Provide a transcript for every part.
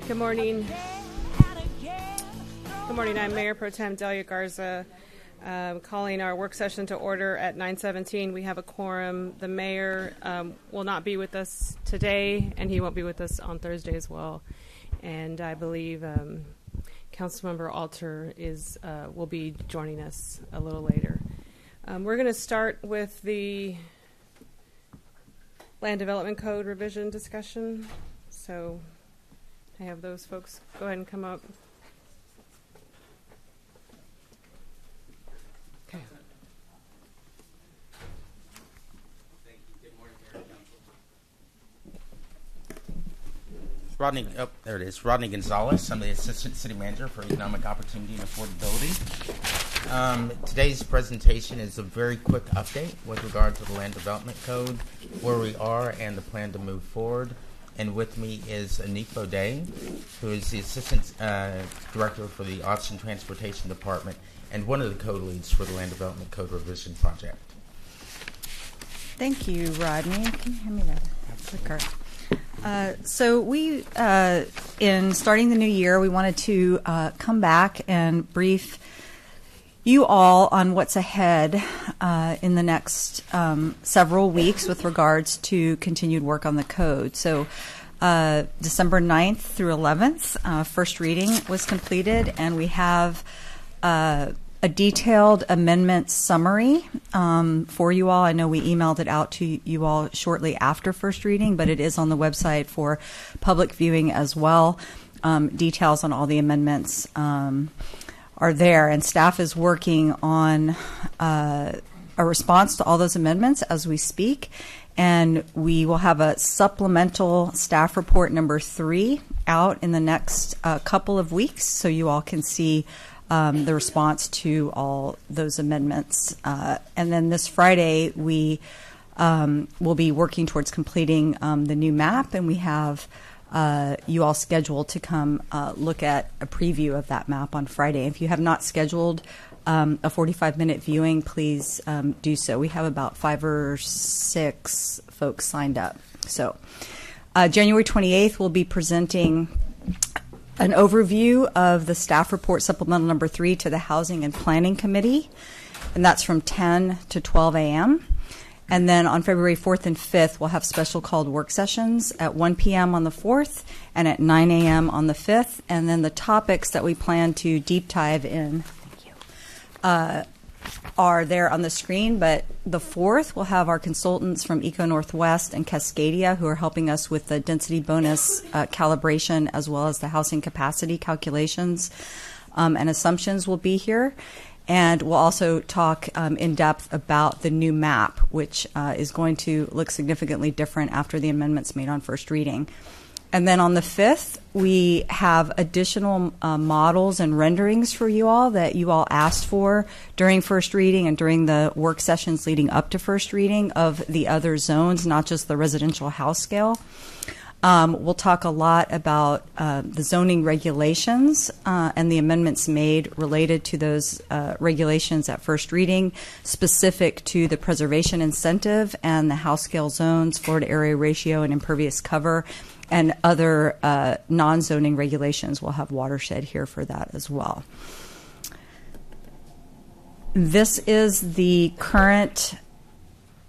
Good morning. Good morning. I'm Mayor Pro Tem Delia Garza, calling our work session to order at 9:17. We have a quorum. The mayor will not be with us today, and he won't be with us on Thursday as well. And I believe Councilmember Alter will be joining us a little later. We're going to start with the Land Development Code revision discussion. So I have those folks go ahead and come up. Okay. Thank you. Good morning, Mayor and Council. There it is. Rodney Gonzalez. I'm the Assistant City Manager for Economic Opportunity and Affordability. Today's presentation is a very quick update with regard to the Land Development Code, where we are, and the plan to move forward. And with me is Anique Baudet, who is the Assistant Director for the Office and Transportation Department and one of the co-leads for the Land Development Code Revision Project. Thank you, Rodney. Can you hand me that clicker? So we, in starting the new year, we wanted to come back and brief you all on what's ahead in the next several weeks with regards to continued work on the code. So December 9th through 11th, first reading was completed, and we have a detailed amendment summary for you all. I know we emailed it out to you all shortly after first reading, but it is on the website for public viewing as well. Details on all the amendments are there, and staff is working on a response to all those amendments as we speak, and we will have a supplemental staff report number 3 out in the next couple of weeks, so you all can see the response to all those amendments. And then this Friday, we will be working towards completing the new map, and we have you all scheduled to come look at a preview of that map on Friday. If you have not scheduled a 45-minute viewing, please do so. We have about 5 or 6 folks signed up. So January 28th, we'll be presenting an overview of the staff report supplemental number 3 to the Housing and Planning Committee, and that's from 10 to 12 a.m. And then on February 4th and 5th, we'll have special called work sessions at 1 p.m. on the 4th and at 9 a.m. on the 5th. And then the topics that we plan to deep dive in are there on the screen. But the 4th, we'll have our consultants from Eco Northwest and Cascadia who are helping us with the density bonus calibration as well as the housing capacity calculations and assumptions will be here. And we'll also talk in depth about the new map, which is going to look significantly different after the amendments made on first reading. And then on the 5th, we have additional models and renderings for you all that you all asked for during first reading and during the work sessions leading up to first reading of the other zones, not just the residential house scale. We'll talk a lot about the zoning regulations and the amendments made related to those regulations at first reading, specific to the preservation incentive and the house scale zones, Florida area ratio, and impervious cover, and other non-zoning regulations. We'll have watershed here for that as well. This is the current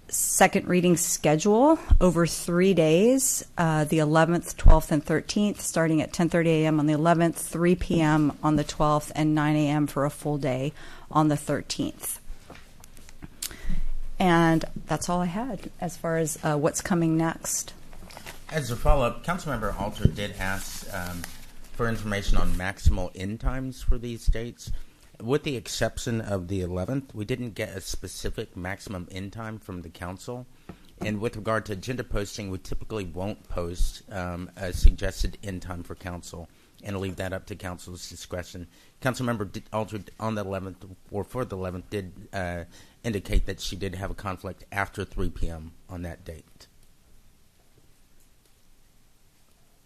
second reading schedule over 3 days, the 11th, 12th, and 13th, starting at 10:30 a.m. on the 11th, 3 p.m. on the 12th, and 9 a.m. for a full day on the 13th. And that's all I had as far as what's coming next. As a follow-up, Councilmember Alter did ask for information on maximal end times for these dates. With the exception of the 11th, we didn't get a specific maximum end time from the council. And with regard to agenda posting, we typically won't post a suggested end time for council and leave that up to council's discretion. Councilmember Alter on the 11th, or for the 11th, did indicate that she did have a conflict after 3 p.m. on that date.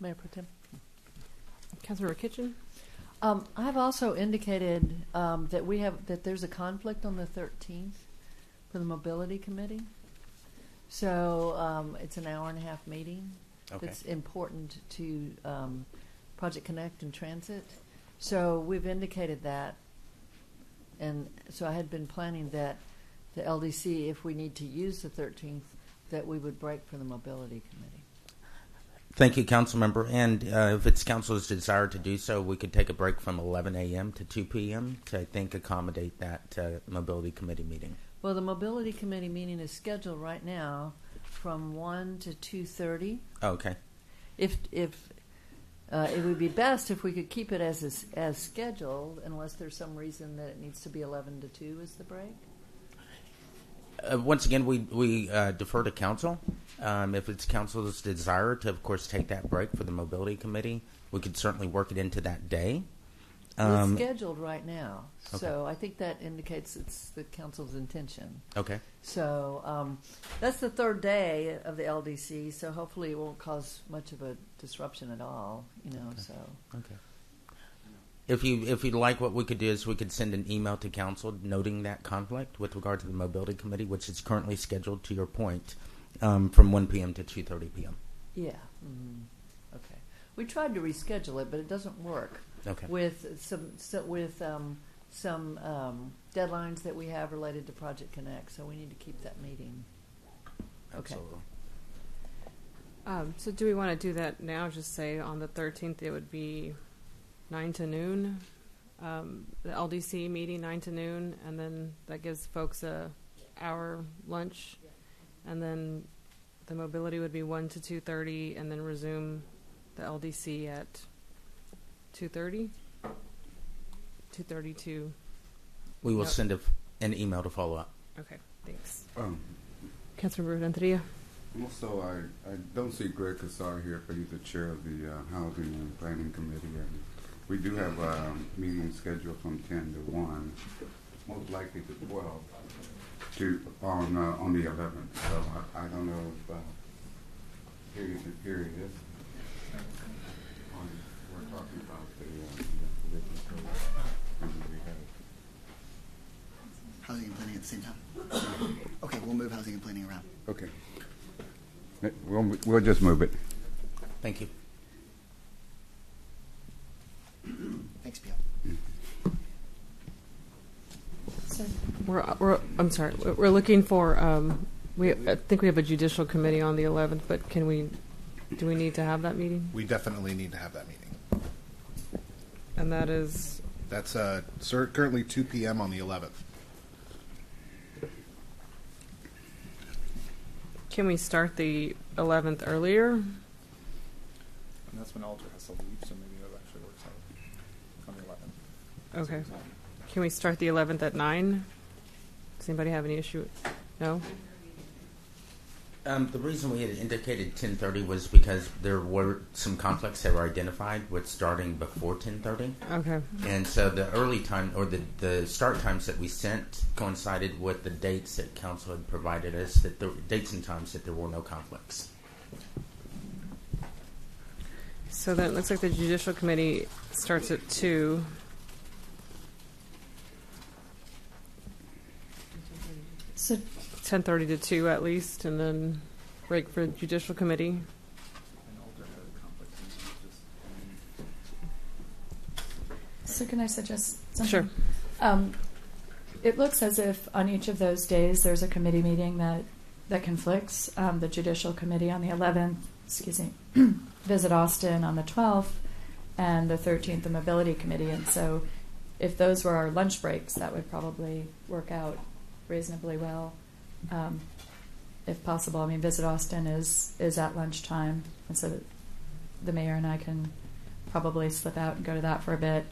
Mayor Pro Tem. Councilmember Kitchen. I've also indicated that there's a conflict on the 13th for the Mobility Committee. So it's an hour-and-a-half meeting. Okay. It's important to Project Connect and Transit. So we've indicated that. And so I had been planning that the LDC, if we need to use the 13th, that we would break for the Mobility Committee. Thank you, Councilmember. And if it's Council's desire to do so, we could take a break from 11 a.m. to 2 p.m. to, I think, accommodate that Mobility Committee meeting. Well, the Mobility Committee meeting is scheduled right now from 1 to 2:30. Okay. If it would be best if we could keep it as scheduled, unless there's some reason that it needs to be 11 to 2 is the break. Once again, we defer to Council. If it's Council's desire to, of course, take that break for the Mobility Committee, we could certainly work it into that day. It's scheduled right now, Okay. so I think that indicates it's the Council's intention. Okay. So that's the third day of the LDC, so hopefully it won't cause much of a disruption at all, you know. Okay. So Okay. If you'd like, what we could do is we could send an email to Council noting that conflict with regard to the Mobility Committee, which is currently scheduled, to your point, from 1 p.m. to 2:30 p.m. yeah, okay. We tried to reschedule it, but it doesn't work. Okay. With some deadlines that we have related to Project Connect, so we need to keep that meeting. Okay. Absolutely. So do we want to do that now? Just say on the 13th it would be 9 to noon, the LDC meeting 9 to noon, and then that gives folks a hour lunch, and then the mobility would be 1 to 2:30, and then resume the LDC at 2:30. 2:32. We will Yep. send an email to follow up. Okay, thanks. Councilmember Renteria. Also, I don't see Greg Cassar here, but he's the chair of the Housing and Planning Committee, and we do have a meeting scheduled from 10 to 1, most likely to 12, on the 11th. So I don't know if here he is. We're talking about the Housing and planning at the same time. Okay, we'll move housing and planning around. Okay. We'll just move it. Thank you. Thanks, Pio. So I'm sorry. We're looking for. I think we have a judicial committee on the 11th, but do we need to have that meeting? We definitely need to have that meeting. And that is. That's currently 2 p.m. on the 11th. Can we start the 11th earlier? And that's when Alter has to leave, so maybe that actually works out on the 11th. Okay. Can we start the 11th at 9? Does anybody have any issue? No? The reason we had indicated 10:30 was because there were some conflicts that were identified with starting before 10:30. Okay. And so the early time, or the start times that we sent, coincided with the dates that Council had provided us, that the dates and times that there were no conflicts. So then it looks like the Judicial Committee starts at 2. So 10:30 to 2 at least, and then break for the Judicial Committee. And Alter had a conflict. So can I suggest something? Sure. It looks as if on each of those days there's a committee meeting that conflicts. The Judicial Committee on the 11th, Visit Austin on the 12th, and the 13th, the Mobility Committee. And so if those were our lunch breaks, that would probably work out reasonably well. If possible. I mean, Visit Austin is at lunchtime, and so the mayor and I can probably slip out and go to that for a bit.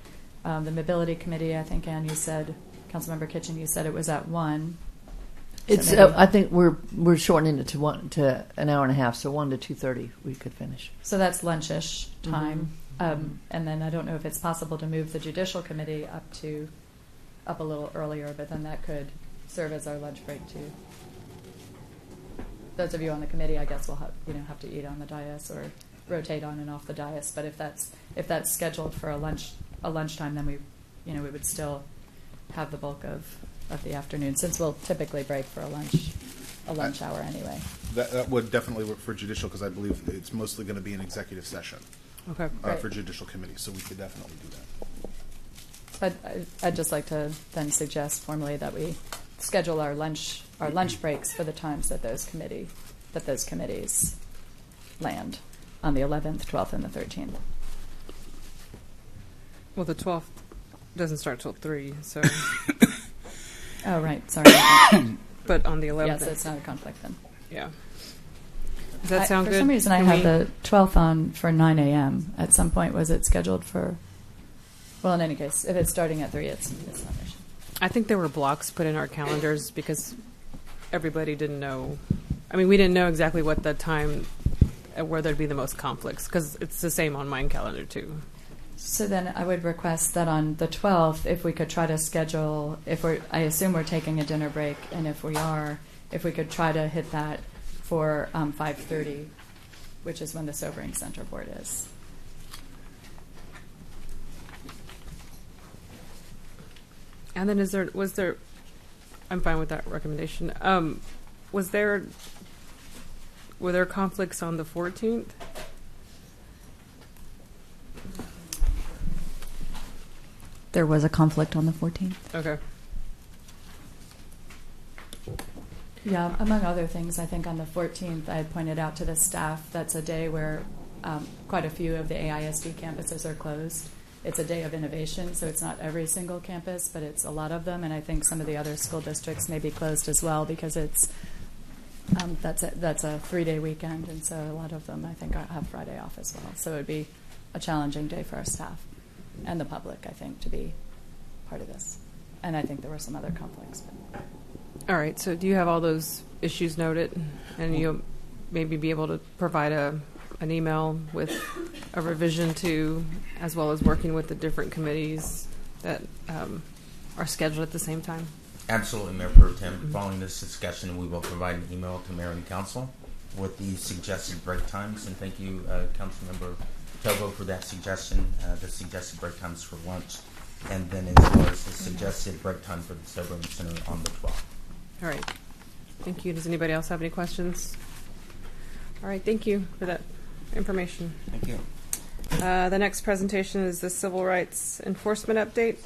The Mobility Committee, I think, Ann, you said, Councilmember Kitchen, you said it was at 1. It's. So I think we're shortening it to an hour and a half, so 1 to 2:30 we could finish. So that's lunchish time, and then I don't know if it's possible to move the Judicial Committee up a little earlier, but then that could serve as our lunch break too. Those of you on the committee, I guess, will have to eat on the dais or rotate on and off the dais. But if that's scheduled for a lunchtime, then we would still have the bulk of the afternoon, since we'll typically break for a lunch hour anyway. That would definitely work for judicial, because I believe it's mostly going to be an executive session. Okay. Right. for judicial committee, so we could definitely do that. But I'd just like to then suggest formally that we schedule our lunch breaks for the times that those committees land on the 11th, 12th, and the 13th. Well, the 12th doesn't start till 3, so. Oh, right. Sorry. But on the 11th. Yes, it's not a conflict then. Yeah. Does that sound for good? For some reason, I Can had we- the 12th on for 9 a.m. At some point, was it scheduled for? Well, in any case, if it's starting at 3, it's not an issue. I think there were blocks put in our calendars because everybody didn't know. I mean, we didn't know exactly what the time, where there'd be the most conflicts, because it's the same on my calendar, too. So then I would request that on the 12th, if we could try to schedule, I assume we're taking a dinner break, and if we are, if we could try to hit that for 5:30, which is when the Sobering Center Board is. And then was there, I'm fine with that recommendation. Were there conflicts on the 14th? There was a conflict on the 14th. Okay. Yeah, among other things, I think on the 14th, I had pointed out to the staff that's a day where quite a few of the AISD campuses are closed. It's a day of innovation, so it's not every single campus, but it's a lot of them, and I think some of the other school districts may be closed as well because it's that's a 3-day weekend, and so a lot of them, I think, have Friday off as well. So it would be a challenging day for our staff and the public, I think, to be part of this. And I think there were some other conflicts. But. All right. So do you have all those issues noted? And you'll maybe be able to provide an email with a revision to, as well as working with the different committees that are scheduled at the same time? Absolutely, Mayor Pro Tem. Following this discussion, we will provide an email to Mayor and Council with the suggested break times. And thank you, Councilmember Togo, for that suggestion, the suggested break times for lunch, and then as well as the suggested break time for the Sobering Center on the 12th. All right. Thank you. Does anybody else have any questions? All right. Thank you for that information. Thank you. The next presentation is the Civil Rights Enforcement Update.